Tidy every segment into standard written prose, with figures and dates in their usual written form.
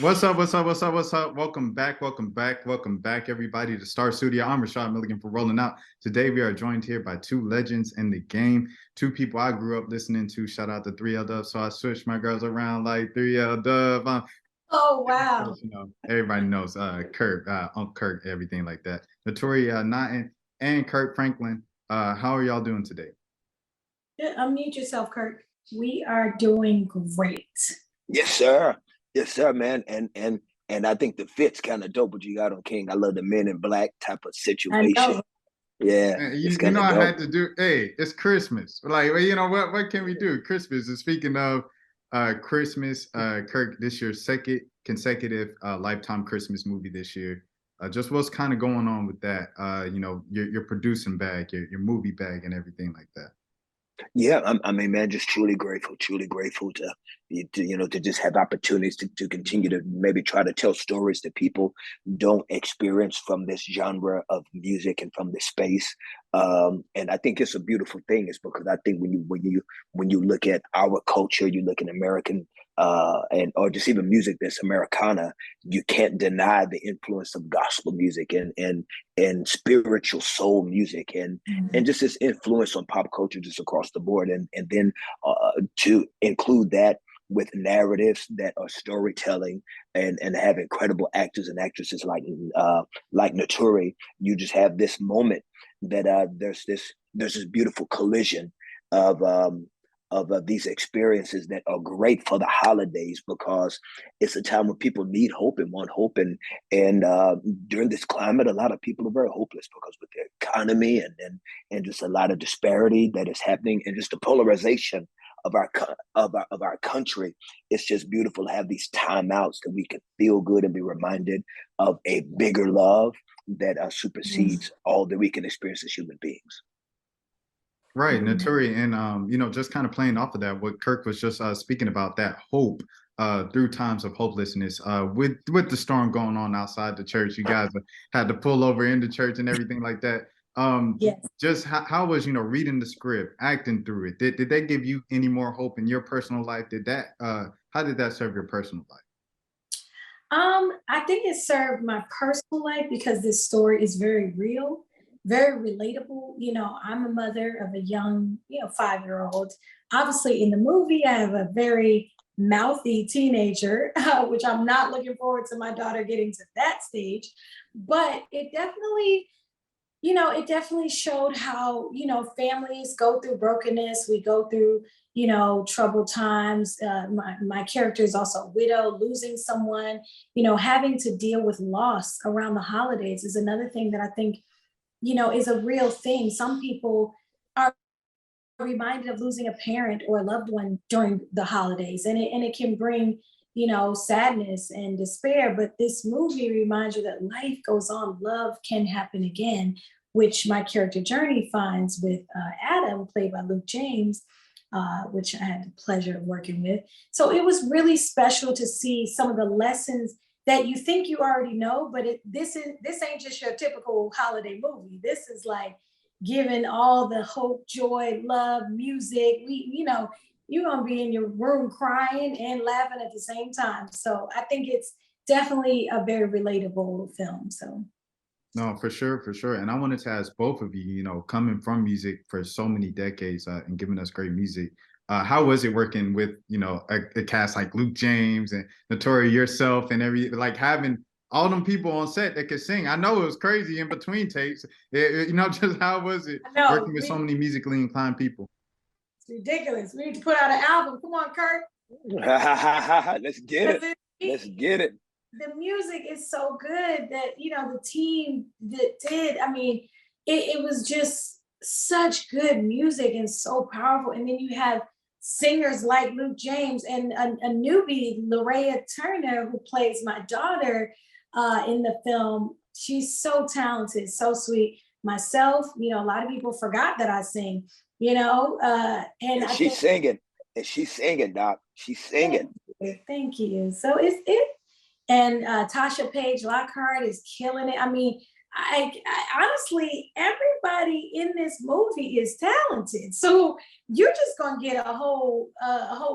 What's up? What's up? What's up? What's up? Welcome back. Welcome back. Welcome back, everybody, to Star Studio. I'm Rashad Milligan for Rolling Out. Today, we are joined here by two legends in the game, two people I grew up listening to. Shout out to 3L Dub. So I switched my girls around like 3L Dub. Oh, wow. Everybody knows Kirk, Uncle Kirk, everything like that. Naturi, Naughton, and Kirk Franklin. How are y'all doing today? Yeah, unmute yourself, Kirk. We are doing great. Yes, sir. Yes, sir, man. And I think the fit's kind of dope what you got on King. I love the Men in Black type of I situation. know. Yeah, Man, it's you kind know, of I dope. had to do. Hey, it's Christmas. Like, well, you know what can we do? Christmas. And speaking of Christmas, Kirk, this year's second consecutive Lifetime Christmas movie this year. Just what's kind of going on with that? Your producing bag, your movie bag, and everything like that. Yeah, I mean, man, just truly grateful to just have opportunities to continue to maybe try to tell stories that people don't experience from this genre of music and from this space. And I think it's a beautiful thing, is because I think when you look at our culture, you look at American and or just even music that's Americana, you can't deny the influence of gospel music and spiritual soul music and just this influence on pop culture just across the board, and then to include that with narratives that are storytelling and have incredible actors and actresses like Naturi. You just have this moment that there's this beautiful collision of these experiences that are great for the holidays, because it's a time when people need hope and want hope, and during this climate, a lot of people are very hopeless because with the economy and just a lot of disparity that is happening, and just the polarization of our country. It's just beautiful to have these timeouts that we can feel good and be reminded of a bigger love that supersedes all that we can experience as human beings. Right, Naturi, and just kind of playing off of that, what Kirk was just speaking about, that hope through times of hopelessness. With the storm going on outside the church, you guys had to pull over into church and everything like that. Yes. Just how was reading the script, acting through it? Did they give you any more hope in your personal life? Did that how did that serve your personal life? I think it served my personal life because this story is very real, very relatable. I'm a mother of a young, 5-year-old. Obviously, in the movie, I have a very mouthy teenager, which I'm not looking forward to my daughter getting to that stage. But it definitely showed how, families go through brokenness. We go through, troubled times. My character is also a widow, losing someone, having to deal with loss around the holidays is another thing that I think, is a real thing. Some people are reminded of losing a parent or a loved one during the holidays, and it can bring sadness and despair. But this movie reminds you that life goes on, love can happen again, which my character Journey finds with Adam, played by Luke James, which I had the pleasure of working with. So it was really special to see some of the lessons that you think you already know, but this ain't just your typical holiday movie. This is like giving all the hope, joy, love, music. You're gonna be in your room crying and laughing at the same time. So I think it's definitely a very relatable film. So No, for sure, for sure. And I wanted to ask both of you, coming from music for so many decades and giving us great music, how was it working with, a cast like Luke James and Naturi, yourself, and like having all them people on set that could sing? I know it was crazy in between takes. Just how was it I know working with so many musically inclined people? it's ridiculous. We need to put out an album. Come on, Kirk. Let's get it. Because Let's get it. the music is so good that the team that did. I mean, it was just such good music and so powerful. And then you have singers like Luke James and a newbie, Larea Turner, who plays my daughter in the film. She's so talented, so sweet. Myself, a lot of people forgot that I sing. And And I she's think singing. And she's singing, Doc. She's singing. thank you. So it and Tasha Page Lockhart is killing it. I mean, I honestly, everybody in this movie is talented. So you're just gonna get a whole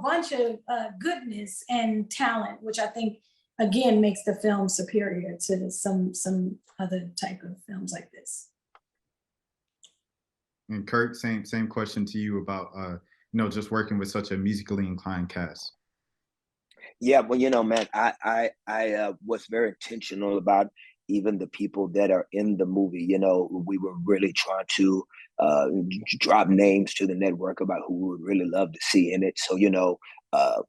bunch of goodness and talent, which I think again makes the film superior to some other type of films like this. And Kirk, same question to you about just working with such a musically inclined cast. Yeah, well, man, I was very intentional about even the people that are in the movie. We were really trying to drop names to the network about who we would really love to see in it. So,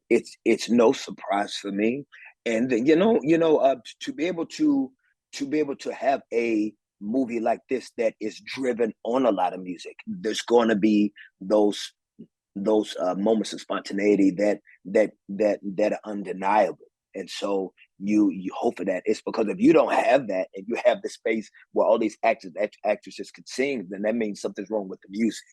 it's no surprise for me, and to be able to have a movie like this that is driven on a lot of music, there's going to be those moments of spontaneity that are undeniable. And so you hope for that. It's because if you don't have that and you have the space where all these actors actresses can sing, then that means something's wrong with the music.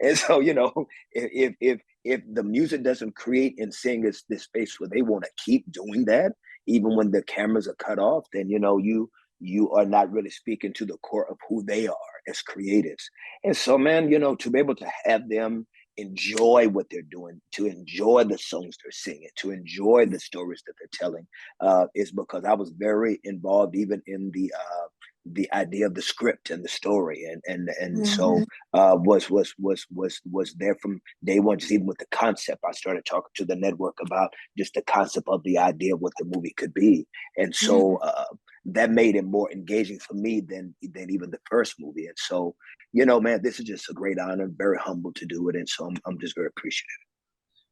And so, if the music doesn't create and sing this space where they want to keep doing that, even when the cameras are cut off, then you are not really speaking to the core of who they are as creatives. And so, man, to be able to have them enjoy what they're doing, to enjoy the songs they're singing, to enjoy the stories that they're telling, is because I was very involved even in the idea of the script and the story, and so was there from day one. Just even with the concept, I started talking to the network about just the concept of the idea of what the movie could be, and so that made it more engaging for me than even the first movie. And so, man, this is just a great honor. Very humble to do it, and so I'm just very appreciative.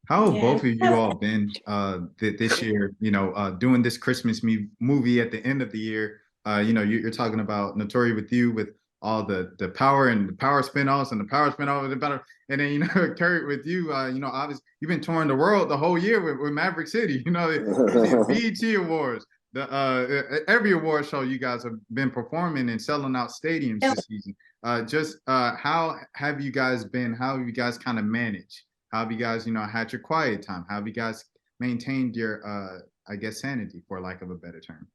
How have Yeah. both of you all been this year? Doing this Christmas movie at the end of the year. You're talking about Naturi with you with all the power and the power spinoffs and the power spinoffs and better. And then Kirk with you. Obviously you've been touring the world the whole year with Maverick City. BET Awards. Every award show you guys have been performing and selling out stadiums this season. How have you guys been? How have you guys kind of managed? How have you guys, had your quiet time? How have you guys maintained your, I guess, sanity, for lack of a better term?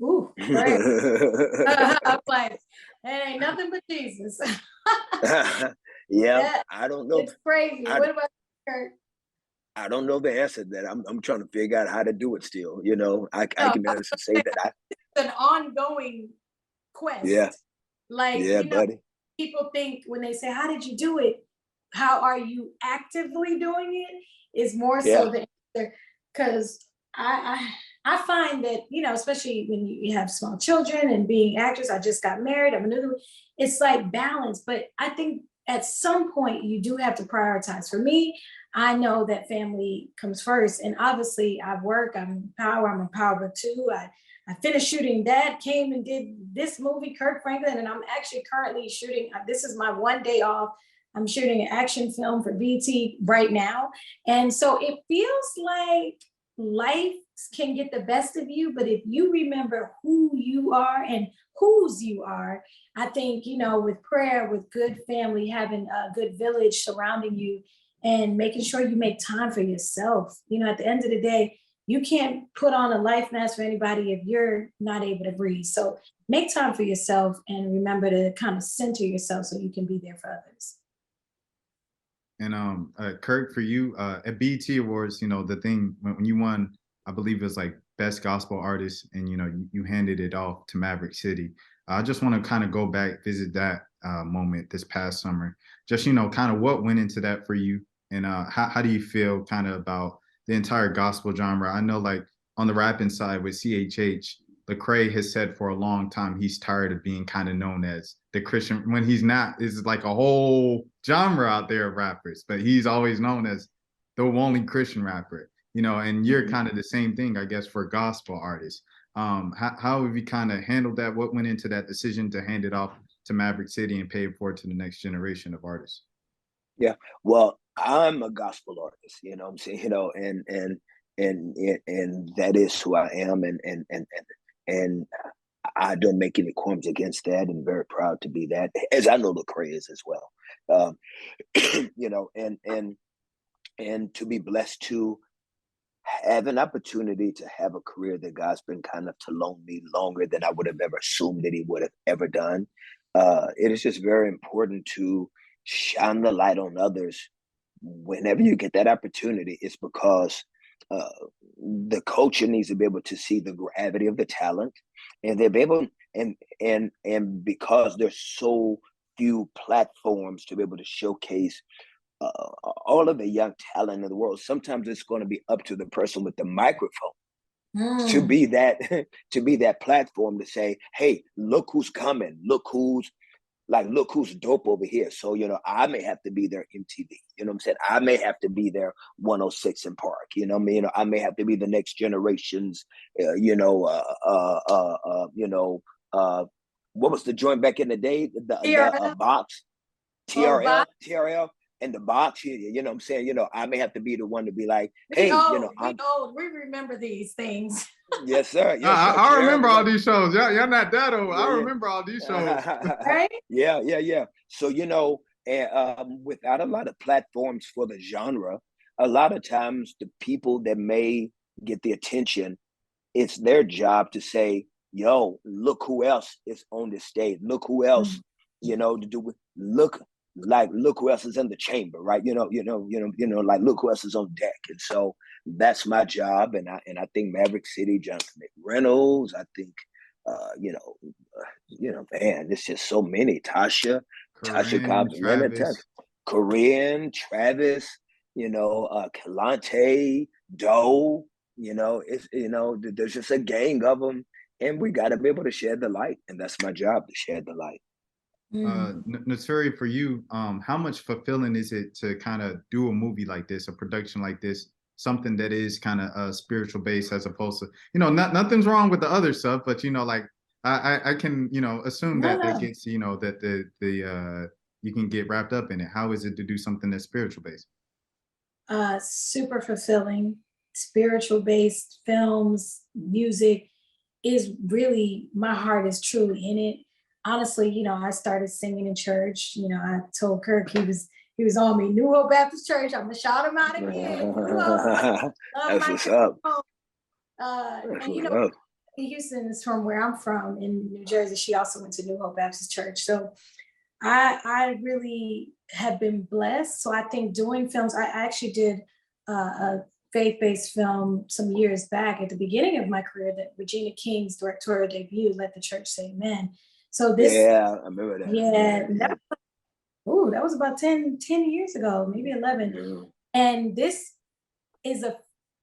Ooh, great. I'm like, it ain't nothing but Jesus. Yeah, I don't know. It's crazy. What about Kirk? I don't know the answer to that. I'm trying to figure out how to do it still. I can honestly say that it's an ongoing quest. Yeah. Like, buddy. People think when they say, how did you do it? How are you actively doing it? Is more so the answer. Because I find that, especially when you have small children and being actors, I just got married, I'm another, it's like balance. But I think at some point you do have to prioritize. For me, I know that family comes first. And obviously I work, I'm a power too. I finished shooting that, came and did this movie, Kirk Franklin, and I'm actually currently shooting, this is my one day off. I'm shooting an action film for BT right now. And so it feels like life can get the best of you, but if you remember who you are and whose you are, I think, with prayer, with good family, having a good village surrounding you, and making sure you make time for yourself. At the end of the day, you can't put on a life mask for anybody if you're not able to breathe. So make time for yourself and remember to kind of center yourself so you can be there for others. And Kirk, for you at BET Awards, the thing when you won, I believe it was like Best Gospel Artist, and you handed it off to Maverick City. I just want to kind of go back, visit that moment this past summer. Just kind of what went into that for you, and how do you feel kind of about the entire gospel genre? I know, like on the rapping side with CHH, Lecrae has said for a long time he's tired of being kind of known as the Christian, when he's not. It's like a whole genre out there of rappers, but he's always known as the only Christian rapper, and you're kind of the same thing, I guess, for gospel artists. How have you kind of handled that? What went into that decision to hand it off to Maverick City and pay it forward to the next generation of artists? Yeah, well, I'm a gospel artist, what I'm saying, and that is who I am, and I don't make any qualms against that, and very proud to be that, as I know Lecrae is as well. And to be blessed to have an opportunity to have a career that God's been kind of to loan me longer than I would have ever assumed that he would have ever done. It is just very important to shine the light on others whenever you get that opportunity. It's because uh, the culture needs to be able to see the gravity of the talent, and they'll be able, and because there's so few platforms to be able to showcase all of the young talent in the world, sometimes it's going to be up to the person with the microphone to Mm. be that to be that platform to say, hey, look who's coming, look who's dope over here. So, I may have to be their MTV. You know what I'm saying? I may have to be their 106 in Park. You know what I mean? I may have to be the next generation's, what was the joint back in the day? The TRL box, or TRL, TRL, and the box. You know what I'm saying? I may have to be the one to be like, we hey, old, we I'm, old. We remember these things, yes, sir. Yes, I, sir. I TRL remember was all like, these shows. Y'all not that old. I yeah, remember all these shows. yeah. right? Yeah. So, and without a lot of platforms for the genre, a lot of times the people that may get the attention, it's their job to say, yo, look who else is on this stage. Look who else, Mm. to do with look who else is in the chamber, right? Like look who else is on deck. And so that's my job. And I think Maverick City, Jonathan McReynolds, I think man, there's just so many. Tasha Corinne, Cobbs Leonard, Travis. Corinne, Travis, Kalante, Doe, there's just a gang of them, and we got to be able to shed the light, and that's my job, to shed the light. Mm. Naturi, for you, how much fulfilling is it to kind of do a movie like this, a production like this, something that is kind of spiritual based as opposed to, nothing's wrong with the other stuff, but like I can, assume No, that no. gets, that the you can get wrapped up in it. How is it to do something that's spiritual based? Super fulfilling, spiritual based films, music is really, my heart is truly in it. Honestly, I started singing in church. I told Kirk he was on me. New Hope Baptist Church. I'm gonna shout him out again. New Hope. Love That's my what's church. up. That's And what's up. Houston is from where I'm from in New Jersey. She also went to New Hope Baptist Church. So I really have been blessed. So I think doing films, I actually did a faith-based film some years back at the beginning of my career that Regina King's directorial debut, Let the Church Say Amen. So this, Yeah, I remember that. yeah, Yeah. that was about 10 years ago, maybe 11. Yeah. And this is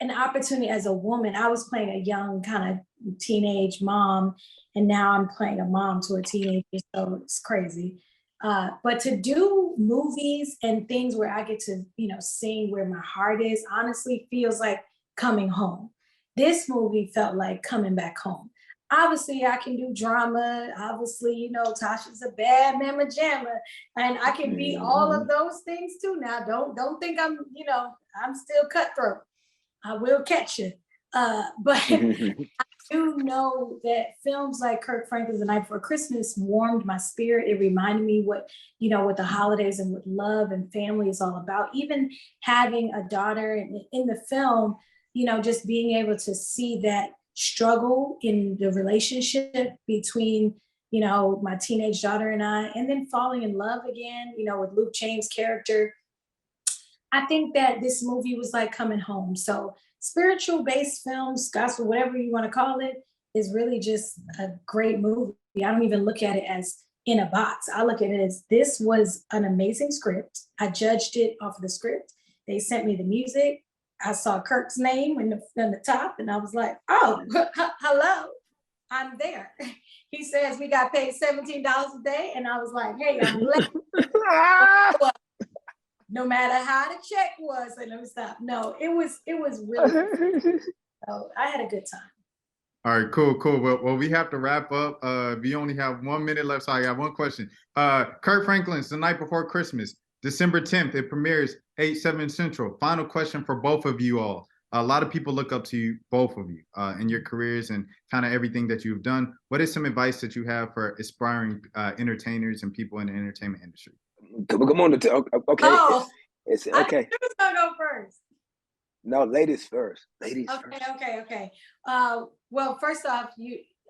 an opportunity as a woman. I was playing a young kind of teenage mom, and now I'm playing a mom to a teenager. So it's crazy. But to do movies and things where I get to, sing where my heart is, honestly feels like coming home. This movie felt like coming back home. Obviously, I can do drama. Obviously, Tasha's a bad mama jamma, and I can be all Mhm. of those things too. Now, don't think I'm still cutthroat. I will catch you. But do know that films like Kirk Franklin's The Night Before Christmas warmed my spirit. It reminded me what the holidays and what love and family is all about. Even having a daughter in the film, just being able to see that struggle in the relationship between, my teenage daughter and I, and then falling in love again, with Luke James' character. I think that this movie was like coming home. So spiritual based films, gospel, whatever you want to call it, is really just a great movie. I don't even look at it as in a box. I look at it as this was an amazing script. I judged it off of the script. They sent me the music. I saw Kirk's name in the top, and I was like, oh, hello, I'm there. He says we got paid $17 a day, and I was like, hey, I'm glad. No matter how the check was, and let me stop. No, it was really. So I had a good time. All right, cool. Well, we have to wrap up. We only have 1 minute left, so I got one question. Kirk Franklin's The Night Before Christmas, December 10th. It premieres 8/7 Central. Final question for both of you all. A lot of people look up to you, both of you, in your careers and kind of everything that you've done. What is some advice that you have for aspiring entertainers and people in the entertainment industry? Come on, okay. Oh, It's I okay. was gonna go first. No, ladies first. Ladies Okay, first. okay. Well, first off,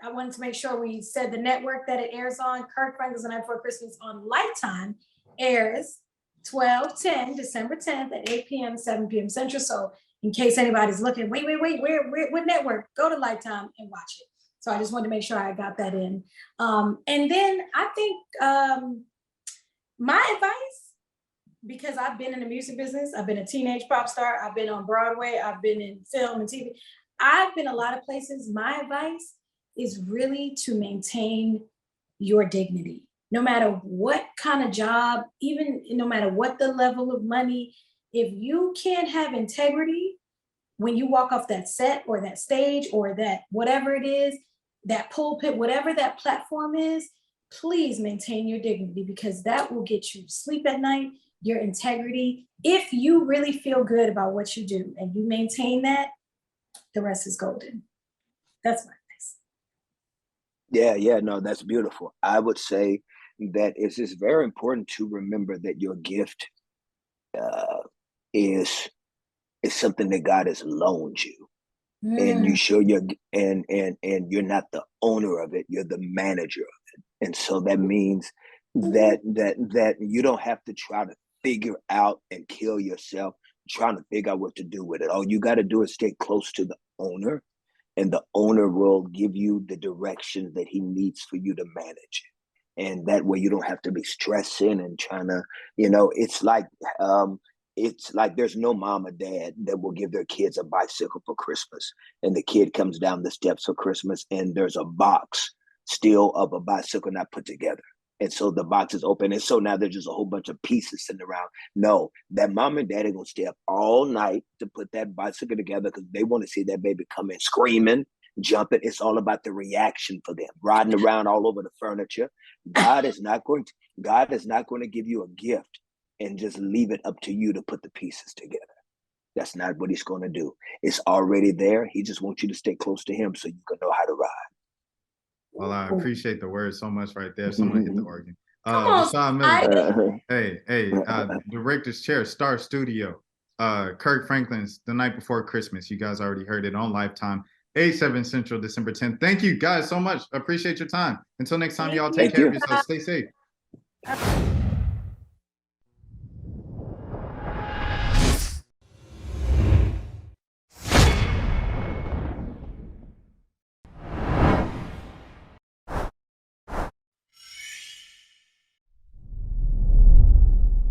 I wanted to make sure we said the network that it airs on. Kirk Franklin's The Night Before Christmas on Lifetime airs 12/10, December 10th at 8 p.m., 7 p.m. Central. So in case anybody's looking, wait, where, what network? Go to Lifetime and watch it. So I just wanted to make sure I got that in. And then I think my advice, because I've been in the music business, I've been a teenage pop star, I've been on Broadway, I've been in film and TV, I've been a lot of places. My advice is really to maintain your dignity. No matter what kind of job, even no matter what the level of money, if you can't have integrity when you walk off that set or that stage or that whatever it is, that pulpit, whatever that platform is, please maintain your dignity, because that will get you sleep at night, your integrity. If you really feel good about what you do and you maintain that, the rest is golden. That's my advice. Yeah, no, that's beautiful. I would say that it's just very important to remember that your gift uh, is something that God has loaned you, and you show your and you're not the owner of it, you're the manager of it. And so that means that you don't have to try to figure out and kill yourself trying to figure out what to do with it. All you got to do is stay close to the owner, and the owner will give you the direction that he needs for you to manage it. And that way you don't have to be stressing and trying to, it's like there's no mom or dad that will give their kids a bicycle for Christmas, and the kid comes down the steps for Christmas and there's a box still of a bicycle not put together. And so the box is open. And so now there's just a whole bunch of pieces sitting around. No, that mom and dad are going to stay up all night to put that bicycle together because they want to see that baby come in screaming, jumping. It's all about the reaction for them, riding around all over the furniture. God is not going to give you a gift and just leave it up to you to put the pieces together. That's not what he's going to do. It's already there. He just wants you to stay close to him so you can know how to ride. Well, I appreciate the words so much right there. Someone hit the organ. Come on, Rashawn Miller. Hey, director's chair, Star Studio. Kirk Franklin's The Night Before Christmas. You guys already heard it on Lifetime. 8/7 Central, December 10th. Thank you guys so much. Appreciate your time. Until next time, y'all take care of yourselves. Stay safe.